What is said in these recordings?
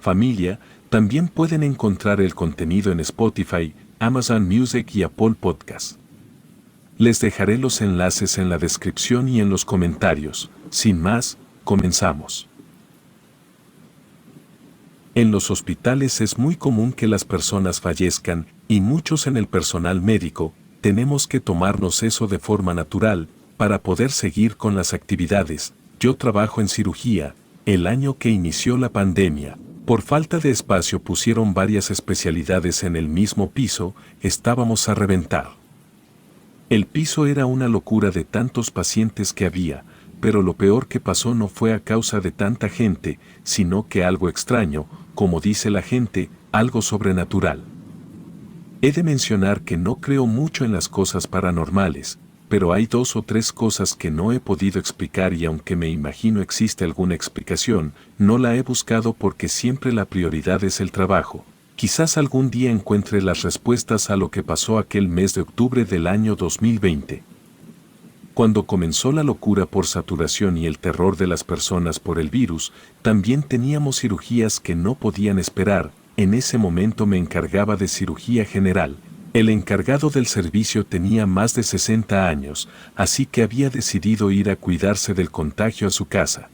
familia, también pueden encontrar el contenido en Spotify, Amazon Music y Apple Podcast. Les dejaré los enlaces en la descripción y en los comentarios. Sin más, comenzamos. En los hospitales es muy común que las personas fallezcan, y muchos en el personal médico tenemos que tomarnos eso de forma natural para poder seguir con las actividades. Yo trabajo en cirugía. El año que inició la pandemia, por falta de espacio pusieron varias especialidades en el mismo piso, estábamos a reventar. El piso era una locura de tantos pacientes que había, pero lo peor que pasó no fue a causa de tanta gente, sino que algo extraño, como dice la gente, algo sobrenatural. He de mencionar que no creo mucho en las cosas paranormales, pero hay 2 o 3 cosas que no he podido explicar y aunque me imagino existe alguna explicación, no la he buscado porque siempre la prioridad es el trabajo. Quizás algún día encuentre las respuestas a lo que pasó aquel mes de octubre del año 2020. Cuando comenzó la locura por saturación y el terror de las personas por el virus, también teníamos cirugías que no podían esperar. En ese momento me encargaba de cirugía general. El encargado del servicio tenía más de 60 años, así que había decidido ir a cuidarse del contagio a su casa.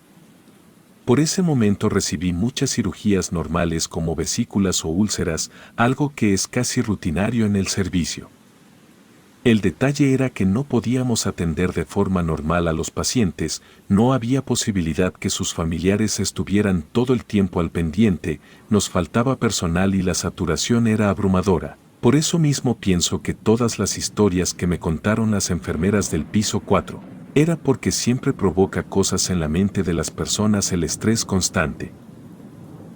Por ese momento recibí muchas cirugías normales como vesículas o úlceras, algo que es casi rutinario en el servicio. El detalle era que no podíamos atender de forma normal a los pacientes, no había posibilidad que sus familiares estuvieran todo el tiempo al pendiente, nos faltaba personal y la saturación era abrumadora. Por eso mismo pienso que todas las historias que me contaron las enfermeras del piso 4, era porque siempre provoca cosas en la mente de las personas el estrés constante.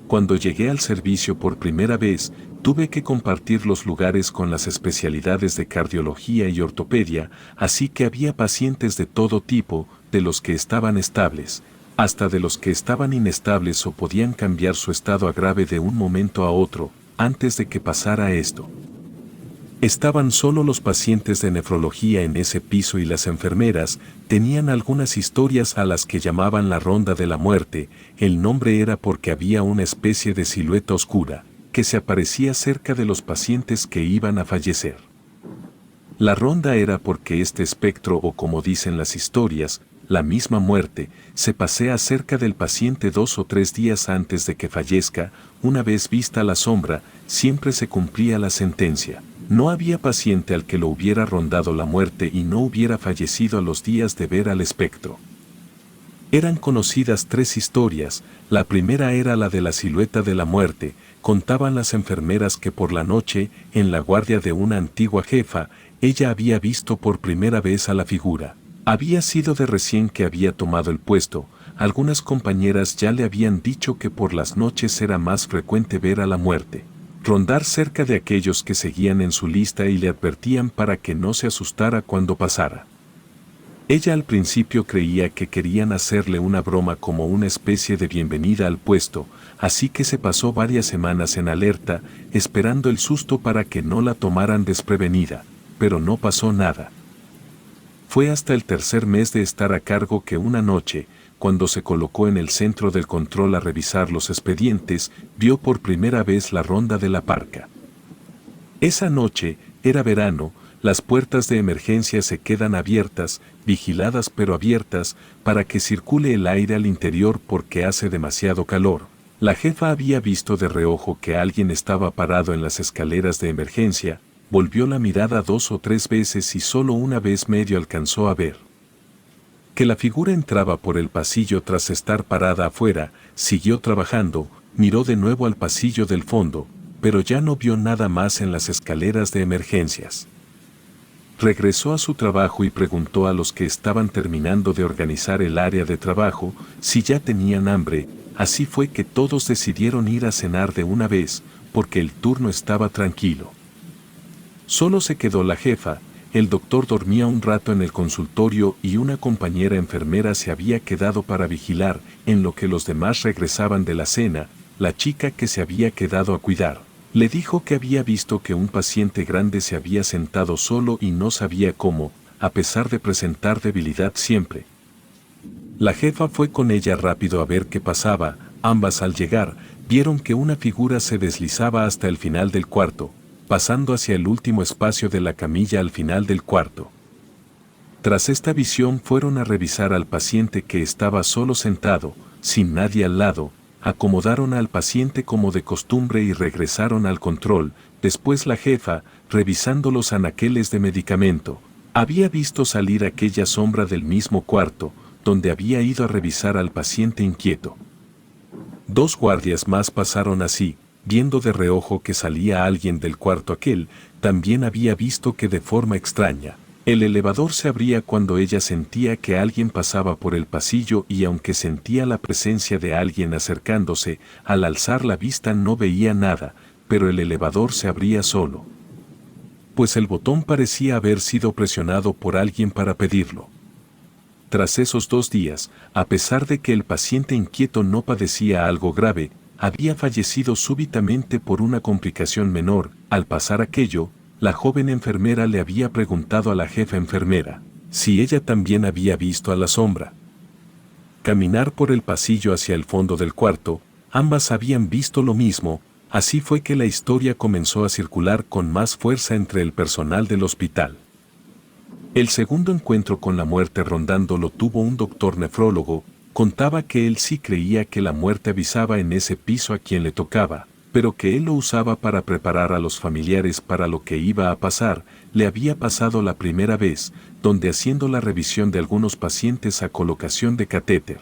Cuando llegué al servicio por primera vez, tuve que compartir los lugares con las especialidades de cardiología y ortopedia, así que había pacientes de todo tipo, de los que estaban estables, hasta de los que estaban inestables o podían cambiar su estado a grave de un momento a otro, antes de que pasara esto. Estaban solo los pacientes de nefrología en ese piso y las enfermeras tenían algunas historias a las que llamaban la ronda de la muerte. El nombre era porque había una especie de silueta oscura que se aparecía cerca de los pacientes que iban a fallecer. La ronda era porque este espectro o como dicen las historias, la misma muerte, se pasea cerca del paciente 2 o 3 días antes de que fallezca. Una vez vista la sombra, siempre se cumplía la sentencia. No había paciente al que lo hubiera rondado la muerte y no hubiera fallecido a los días de ver al espectro. Eran conocidas 3 historias. La primera era la de la silueta de la muerte. Contaban las enfermeras que por la noche, en la guardia de una antigua jefa, ella había visto por primera vez a la figura. Había sido de recién que había tomado el puesto. Algunas compañeras ya le habían dicho que por las noches era más frecuente ver a la muerte rondar cerca de aquellos que seguían en su lista y le advertían para que no se asustara cuando pasara. Ella al principio creía que querían hacerle una broma como una especie de bienvenida al puesto, así que se pasó varias semanas en alerta, esperando el susto para que no la tomaran desprevenida, pero no pasó nada. Fue hasta el 3er mes de estar a cargo que una noche, cuando se colocó en el centro del control a revisar los expedientes, vio por primera vez la ronda de la parca. Esa noche, era verano, las puertas de emergencia se quedan abiertas, vigiladas pero abiertas, para que circule el aire al interior porque hace demasiado calor. La jefa había visto de reojo que alguien estaba parado en las escaleras de emergencia, volvió la mirada 2 o 3 veces y solo una vez medio alcanzó a ver que la figura entraba por el pasillo tras estar parada afuera. Siguió trabajando, miró de nuevo al pasillo del fondo, pero ya no vio nada más en las escaleras de emergencias. Regresó a su trabajo y preguntó a los que estaban terminando de organizar el área de trabajo si ya tenían hambre. Así fue que todos decidieron ir a cenar de una vez, porque el turno estaba tranquilo. Solo se quedó la jefa. El doctor dormía un rato en el consultorio y una compañera enfermera se había quedado para vigilar, en lo que los demás regresaban de la cena. La chica que se había quedado a cuidar le dijo que había visto que un paciente grande se había sentado solo y no sabía cómo, a pesar de presentar debilidad siempre. La jefa fue con ella rápido a ver qué pasaba. Ambas al llegar, vieron que una figura se deslizaba hasta el final del cuarto, pasando hacia el último espacio de la camilla al final del cuarto. Tras esta visión fueron a revisar al paciente que estaba solo sentado, sin nadie al lado, acomodaron al paciente como de costumbre y regresaron al control. Después la jefa, revisando los anaqueles de medicamento, había visto salir aquella sombra del mismo cuarto, donde había ido a revisar al paciente inquieto. 2 guardias más pasaron así, viendo de reojo que salía alguien del cuarto aquel. También había visto que de forma extraña, el elevador se abría cuando ella sentía que alguien pasaba por el pasillo y aunque sentía la presencia de alguien acercándose, al alzar la vista no veía nada, pero el elevador se abría solo. Pues el botón parecía haber sido presionado por alguien para pedirlo. Tras esos 2 días, a pesar de que el paciente inquieto no padecía algo grave, había fallecido súbitamente por una complicación menor. Al pasar aquello, la joven enfermera le había preguntado a la jefa enfermera si ella también había visto a la sombra caminar por el pasillo hacia el fondo del cuarto. Ambas habían visto lo mismo. Así fue que la historia comenzó a circular con más fuerza entre el personal del hospital. El segundo encuentro con la muerte rondando lo tuvo un doctor nefrólogo. Contaba que él sí creía que la muerte avisaba en ese piso a quien le tocaba, pero que él lo usaba para preparar a los familiares para lo que iba a pasar. Le había pasado la primera vez, donde haciendo la revisión de algunos pacientes a colocación de catéter,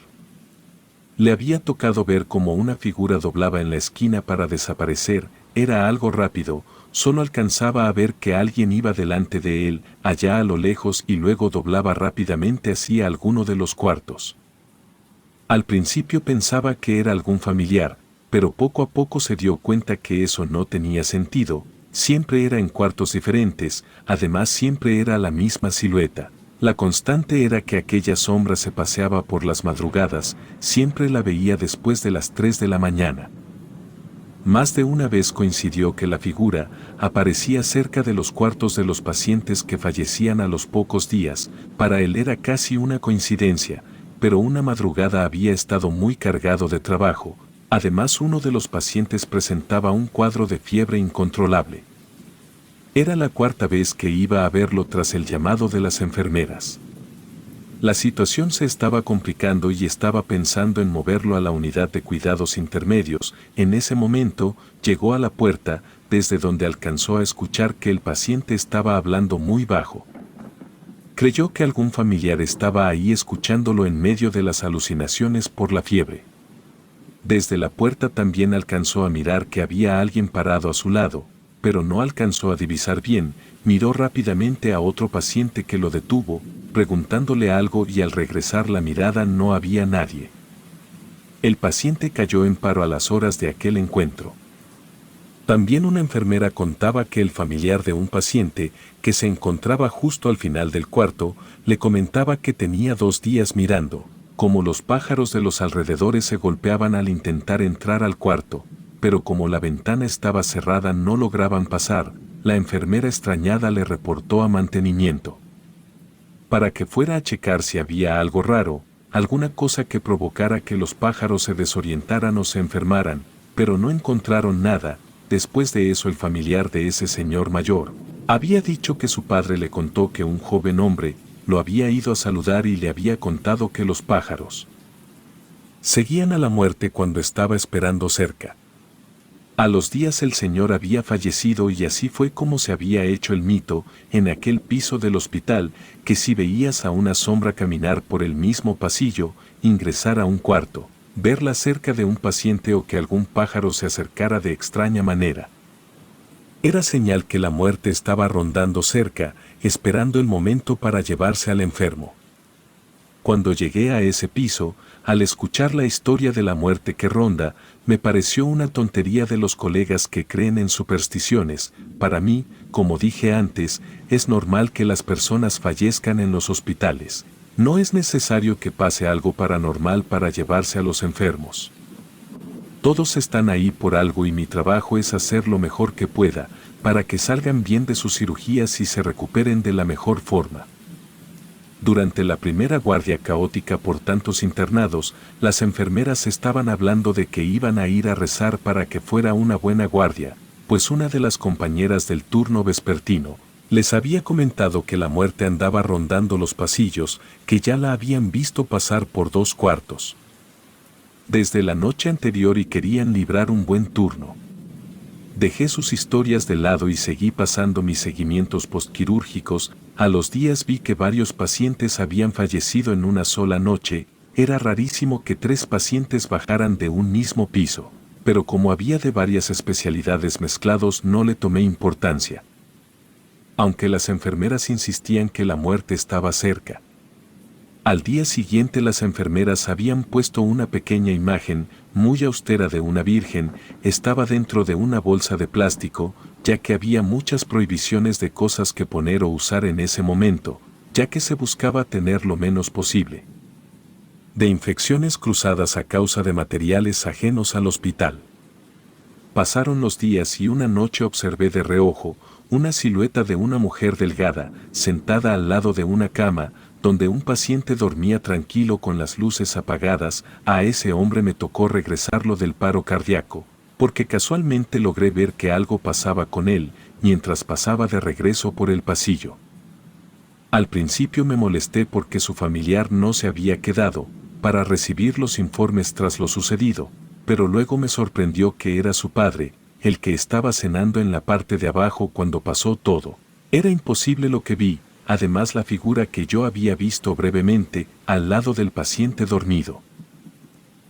le había tocado ver cómo una figura doblaba en la esquina para desaparecer. Era algo rápido, solo alcanzaba a ver que alguien iba delante de él, allá a lo lejos, y luego doblaba rápidamente hacia alguno de los cuartos. Al principio pensaba que era algún familiar, pero poco a poco se dio cuenta que eso no tenía sentido. Siempre era en cuartos diferentes, además siempre era la misma silueta. La constante era que aquella sombra se paseaba por las madrugadas, siempre la veía después de las 3 de la mañana. Más de una vez coincidió que la figura aparecía cerca de los cuartos de los pacientes que fallecían a los pocos días. Para él era casi una coincidencia, pero una madrugada había estado muy cargado de trabajo. Además, uno de los pacientes presentaba un cuadro de fiebre incontrolable. Era la 4ª vez que iba a verlo tras el llamado de las enfermeras. La situación se estaba complicando y estaba pensando en moverlo a la unidad de cuidados intermedios. En ese momento, llegó a la puerta, desde donde alcanzó a escuchar que el paciente estaba hablando muy bajo. Creyó que algún familiar estaba ahí escuchándolo en medio de las alucinaciones por la fiebre. Desde la puerta también alcanzó a mirar que había alguien parado a su lado, pero no alcanzó a divisar bien. Miró rápidamente a otro paciente que lo detuvo, preguntándole algo, y al regresar la mirada no había nadie. El paciente cayó en paro a las horas de aquel encuentro. También una enfermera contaba que el familiar de un paciente, que se encontraba justo al final del cuarto, le comentaba que tenía 2 días mirando cómo los pájaros de los alrededores se golpeaban al intentar entrar al cuarto, pero como la ventana estaba cerrada no lograban pasar. La enfermera extrañada le reportó a mantenimiento para que fuera a checar si había algo raro, alguna cosa que provocara que los pájaros se desorientaran o se enfermaran, pero no encontraron nada. Después de eso, el familiar de ese señor mayor había dicho que su padre le contó que un joven hombre lo había ido a saludar y le había contado que los pájaros seguían a la muerte cuando estaba esperando cerca. A los días el señor había fallecido, y así fue como se había hecho el mito en aquel piso del hospital, que si veías a una sombra caminar por el mismo pasillo, ingresar a un cuarto, verla cerca de un paciente o que algún pájaro se acercara de extraña manera, era señal que la muerte estaba rondando cerca, esperando el momento para llevarse al enfermo. Cuando llegué a ese piso, al escuchar la historia de la muerte que ronda, me pareció una tontería de los colegas que creen en supersticiones. Para mí, como dije antes, es normal que las personas fallezcan en los hospitales. No es necesario que pase algo paranormal para llevarse a los enfermos. Todos están ahí por algo y mi trabajo es hacer lo mejor que pueda, para que salgan bien de sus cirugías y se recuperen de la mejor forma. Durante la primera guardia caótica por tantos internados, las enfermeras estaban hablando de que iban a ir a rezar para que fuera una buena guardia, pues una de las compañeras del turno vespertino les había comentado que la muerte andaba rondando los pasillos, que ya la habían visto pasar por 2 cuartos desde la noche anterior y querían librar un buen turno. Dejé sus historias de lado y seguí pasando mis seguimientos postquirúrgicos. A los días vi que varios pacientes habían fallecido en una sola noche. Era rarísimo que 3 pacientes bajaran de un mismo piso, pero como había de varias especialidades mezclados no le tomé importancia. Aunque las enfermeras insistían que la muerte estaba cerca. Al día siguiente las enfermeras habían puesto una pequeña imagen, muy austera de una virgen, estaba dentro de una bolsa de plástico, ya que había muchas prohibiciones de cosas que poner o usar en ese momento, ya que se buscaba tener lo menos posible de infecciones cruzadas a causa de materiales ajenos al hospital. Pasaron los días y una noche observé de reojo una silueta de una mujer delgada, sentada al lado de una cama, donde un paciente dormía tranquilo con las luces apagadas. A ese hombre me tocó regresarlo del paro cardíaco, porque casualmente logré ver que algo pasaba con él, mientras pasaba de regreso por el pasillo. Al principio me molesté porque su familiar no se había quedado para recibir los informes tras lo sucedido, pero luego me sorprendió que era su padre, el que estaba cenando en la parte de abajo cuando pasó todo. Era imposible lo que vi. Además la figura que yo había visto brevemente, al lado del paciente dormido,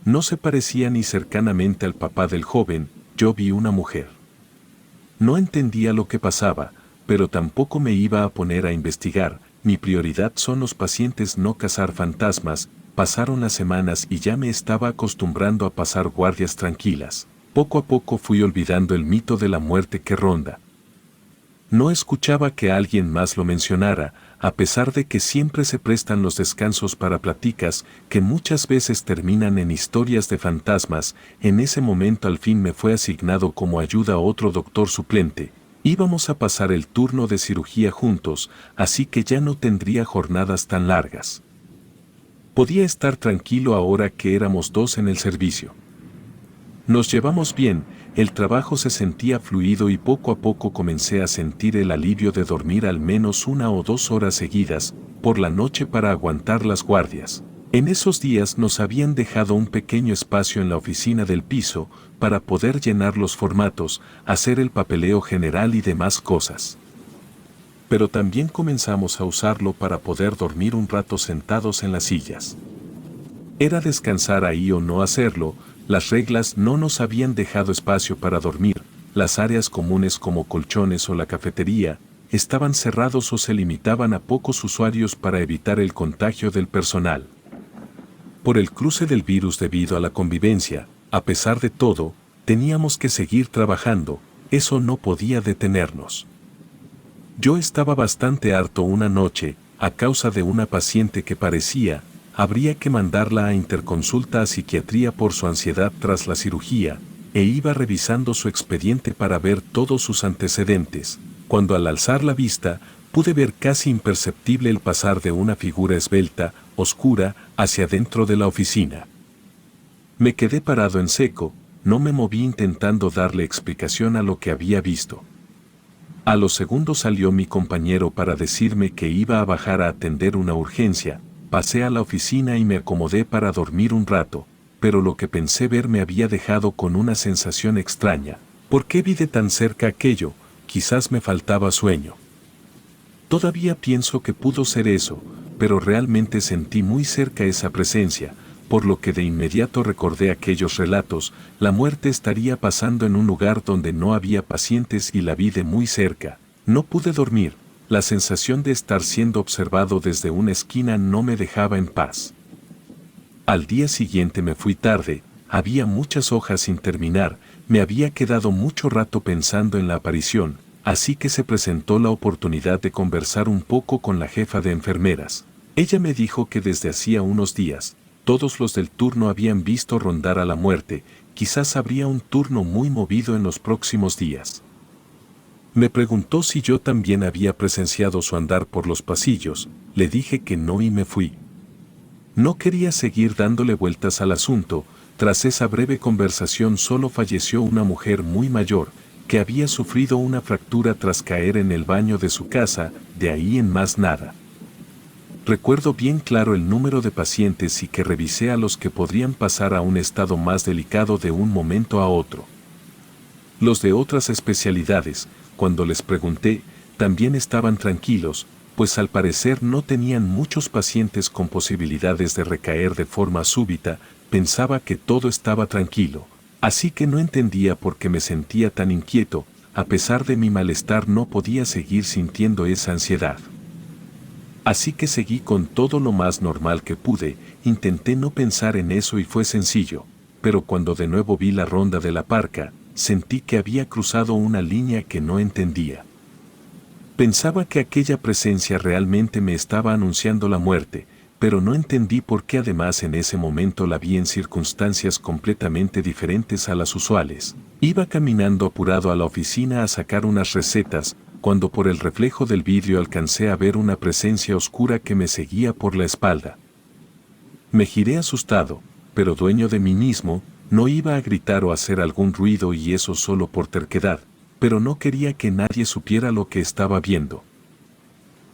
no se parecía ni cercanamente al papá del joven. Yo vi una mujer. No entendía lo que pasaba, pero tampoco me iba a poner a investigar. Mi prioridad son los pacientes, no cazar fantasmas. Pasaron las semanas y ya me estaba acostumbrando a pasar guardias tranquilas. Poco a poco fui olvidando el mito de la muerte que ronda. No escuchaba que alguien más lo mencionara, a pesar de que siempre se prestan los descansos para pláticas que muchas veces terminan en historias de fantasmas. En ese momento al fin me fue asignado como ayuda a otro doctor suplente. Íbamos a pasar el turno de cirugía juntos, así que ya no tendría jornadas tan largas. Podía estar tranquilo ahora que éramos 2 en el servicio. Nos llevamos bien, el trabajo se sentía fluido y poco a poco comencé a sentir el alivio de dormir al menos 1 o 2 horas seguidas por la noche para aguantar las guardias. En esos días nos habían dejado un pequeño espacio en la oficina del piso para poder llenar los formatos, hacer el papeleo general y demás cosas. Pero también comenzamos a usarlo para poder dormir un rato sentados en las sillas. Era descansar ahí o no hacerlo. Las reglas no nos habían dejado espacio para dormir. Las áreas comunes como colchones o la cafetería estaban cerrados o se limitaban a pocos usuarios para evitar el contagio del personal. Por el cruce del virus debido a la convivencia, a pesar de todo, teníamos que seguir trabajando. Eso no podía detenernos. Yo estaba bastante harto una noche, a causa de una paciente que parecía habría que mandarla a interconsulta a psiquiatría por su ansiedad tras la cirugía, e iba revisando su expediente para ver todos sus antecedentes, cuando al alzar la vista, pude ver casi imperceptible el pasar de una figura esbelta, oscura, hacia dentro de la oficina. Me quedé parado en seco, no me moví intentando darle explicación a lo que había visto. A los segundos salió mi compañero para decirme que iba a bajar a atender una urgencia. Pasé a la oficina y me acomodé para dormir un rato, pero lo que pensé ver me había dejado con una sensación extraña. ¿Por qué vi de tan cerca aquello? Quizás me faltaba sueño. Todavía pienso que pudo ser eso, pero realmente sentí muy cerca esa presencia, por lo que de inmediato recordé aquellos relatos. La muerte estaría pasando en un lugar donde no había pacientes y la vi de muy cerca. No pude dormir. La sensación de estar siendo observado desde una esquina no me dejaba en paz. Al día siguiente me fui tarde, había muchas hojas sin terminar, me había quedado mucho rato pensando en la aparición, así que se presentó la oportunidad de conversar un poco con la jefa de enfermeras. Ella me dijo que desde hacía unos días, todos los del turno habían visto rondar a la muerte. Quizás habría un turno muy movido en los próximos días. Me preguntó si yo también había presenciado su andar por los pasillos, le dije que no y me fui. No quería seguir dándole vueltas al asunto. Tras esa breve conversación solo falleció una mujer muy mayor, que había sufrido una fractura tras caer en el baño de su casa, de ahí en más nada. Recuerdo bien claro el número de pacientes y que revisé a los que podrían pasar a un estado más delicado de un momento a otro. Los de otras especialidades, cuando les pregunté, también estaban tranquilos, pues al parecer no tenían muchos pacientes con posibilidades de recaer de forma súbita. Pensaba que todo estaba tranquilo, así que no entendía por qué me sentía tan inquieto. A pesar de mi malestar no podía seguir sintiendo esa ansiedad. Así que seguí con todo lo más normal que pude, intenté no pensar en eso y fue sencillo, pero cuando de nuevo vi la ronda de la parca, sentí que había cruzado una línea que no entendía. Pensaba que aquella presencia realmente me estaba anunciando la muerte, pero no entendí por qué. Además en ese momento la vi en circunstancias completamente diferentes a las usuales. Iba caminando apurado a la oficina a sacar unas recetas, cuando por el reflejo del vidrio alcancé a ver una presencia oscura que me seguía por la espalda. Me giré asustado, pero dueño de mí mismo. No iba a gritar o hacer algún ruido, y eso solo por terquedad, pero no quería que nadie supiera lo que estaba viendo.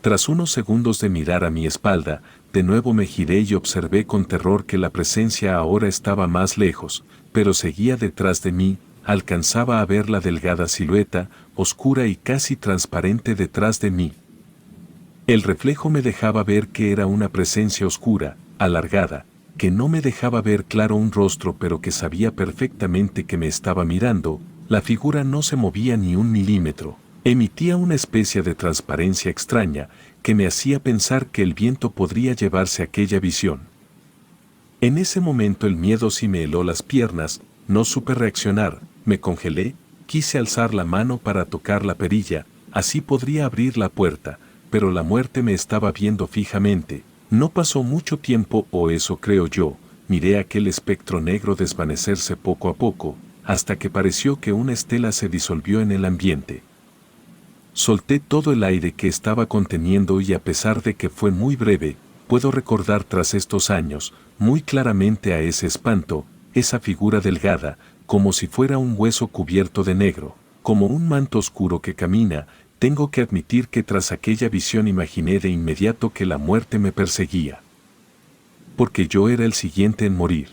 Tras unos segundos de mirar a mi espalda, de nuevo me giré y observé con terror que la presencia ahora estaba más lejos, pero seguía detrás de mí. Alcanzaba a ver la delgada silueta, oscura y casi transparente detrás de mí. El reflejo me dejaba ver que era una presencia oscura, alargada, que no me dejaba ver claro un rostro, pero que sabía perfectamente que me estaba mirando. La figura no se movía ni un milímetro, emitía una especie de transparencia extraña que me hacía pensar que el viento podría llevarse aquella visión. En ese momento el miedo sí me heló las piernas, no supe reaccionar, me congelé, quise alzar la mano para tocar la perilla, así podría abrir la puerta, pero la muerte me estaba viendo fijamente. No pasó mucho tiempo, o eso creo yo, miré aquel espectro negro desvanecerse poco a poco, hasta que pareció que una estela se disolvió en el ambiente. Solté todo el aire que estaba conteniendo y a pesar de que fue muy breve, puedo recordar tras estos años, muy claramente a ese espanto, esa figura delgada, como si fuera un hueso cubierto de negro, como un manto oscuro que camina. Tengo que admitir que tras aquella visión imaginé de inmediato que la muerte me perseguía. Porque yo era el siguiente en morir.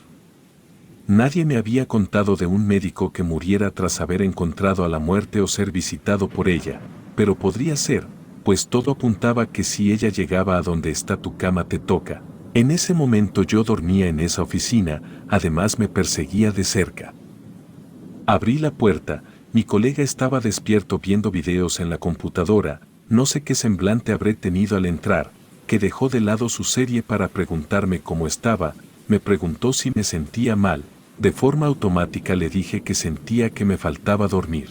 Nadie me había contado de un médico que muriera tras haber encontrado a la muerte o ser visitado por ella, pero podría ser, pues todo apuntaba que si ella llegaba a donde está tu cama te toca. En ese momento yo dormía en esa oficina, además me perseguía de cerca. Abrí la puerta. Mi colega estaba despierto viendo videos en la computadora. No sé qué semblante habré tenido al entrar, que dejó de lado su serie para preguntarme cómo estaba. Me preguntó si me sentía mal. De forma automática le dije que sentía que me faltaba dormir.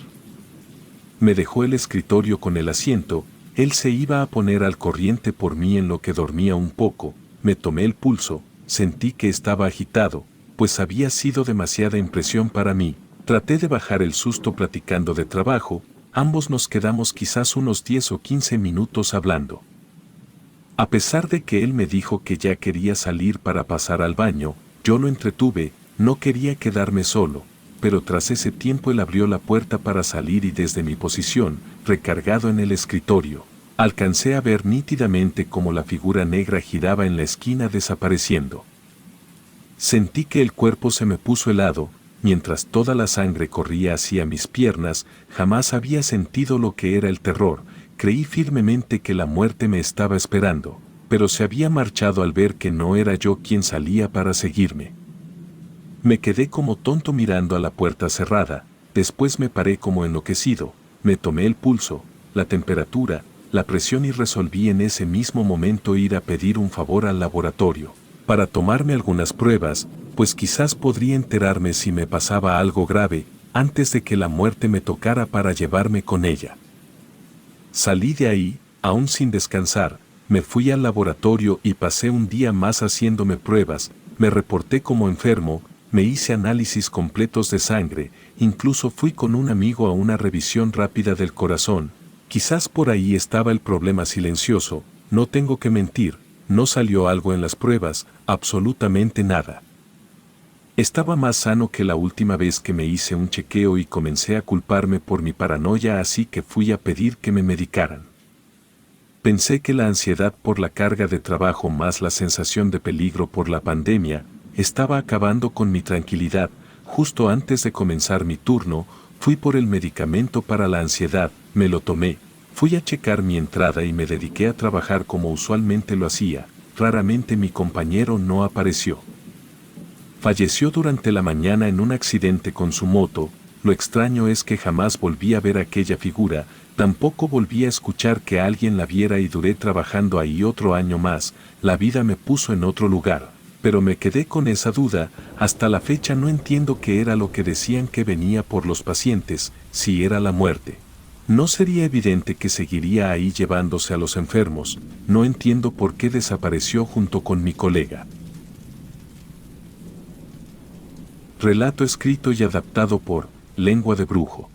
Me dejó el escritorio con el asiento. Él se iba a poner al corriente por mí en lo que dormía un poco. Me tomé el pulso, sentí que estaba agitado, pues había sido demasiada impresión para mí. Traté de bajar el susto platicando de trabajo. Ambos nos quedamos quizás unos 10 o 15 minutos hablando. A pesar de que él me dijo que ya quería salir para pasar al baño, yo lo entretuve. No quería quedarme solo, pero tras ese tiempo él abrió la puerta para salir y desde mi posición, recargado en el escritorio, alcancé a ver nítidamente cómo la figura negra giraba en la esquina desapareciendo. Sentí que el cuerpo se me puso helado, mientras toda la sangre corría hacia mis piernas. Jamás había sentido lo que era el terror. Creí firmemente que la muerte me estaba esperando, pero se había marchado al ver que no era yo quien salía para seguirme. Me quedé como tonto mirando a la puerta cerrada. Después me paré como enloquecido, me tomé el pulso, la temperatura, la presión y resolví en ese mismo momento ir a pedir un favor al laboratorio, para tomarme algunas pruebas, pues quizás podría enterarme si me pasaba algo grave, antes de que la muerte me tocara para llevarme con ella. Salí de ahí, aún sin descansar, me fui al laboratorio y pasé un día más haciéndome pruebas. Me reporté como enfermo, me hice análisis completos de sangre, incluso fui con un amigo a una revisión rápida del corazón. Quizás por ahí estaba el problema silencioso, no tengo que mentir, no salió algo en las pruebas, absolutamente nada. Estaba más sano que la última vez que me hice un chequeo y comencé a culparme por mi paranoia, así que fui a pedir que me medicaran. Pensé que la ansiedad por la carga de trabajo más la sensación de peligro por la pandemia estaba acabando con mi tranquilidad. Justo antes de comenzar mi turno, fui por el medicamento para la ansiedad, me lo tomé, fui a checar mi entrada y me dediqué a trabajar como usualmente lo hacía. Raramente mi compañero no apareció. Falleció durante la mañana en un accidente con su moto. Lo extraño es que jamás volví a ver aquella figura, tampoco volví a escuchar que alguien la viera y duré trabajando ahí otro año más. La vida me puso en otro lugar, pero me quedé con esa duda. Hasta la fecha no entiendo qué era lo que decían que venía por los pacientes, si era la muerte. ¿No sería evidente que seguiría ahí llevándose a los enfermos? No entiendo por qué desapareció junto con mi colega. Relato escrito y adaptado por Lengua de Brujo.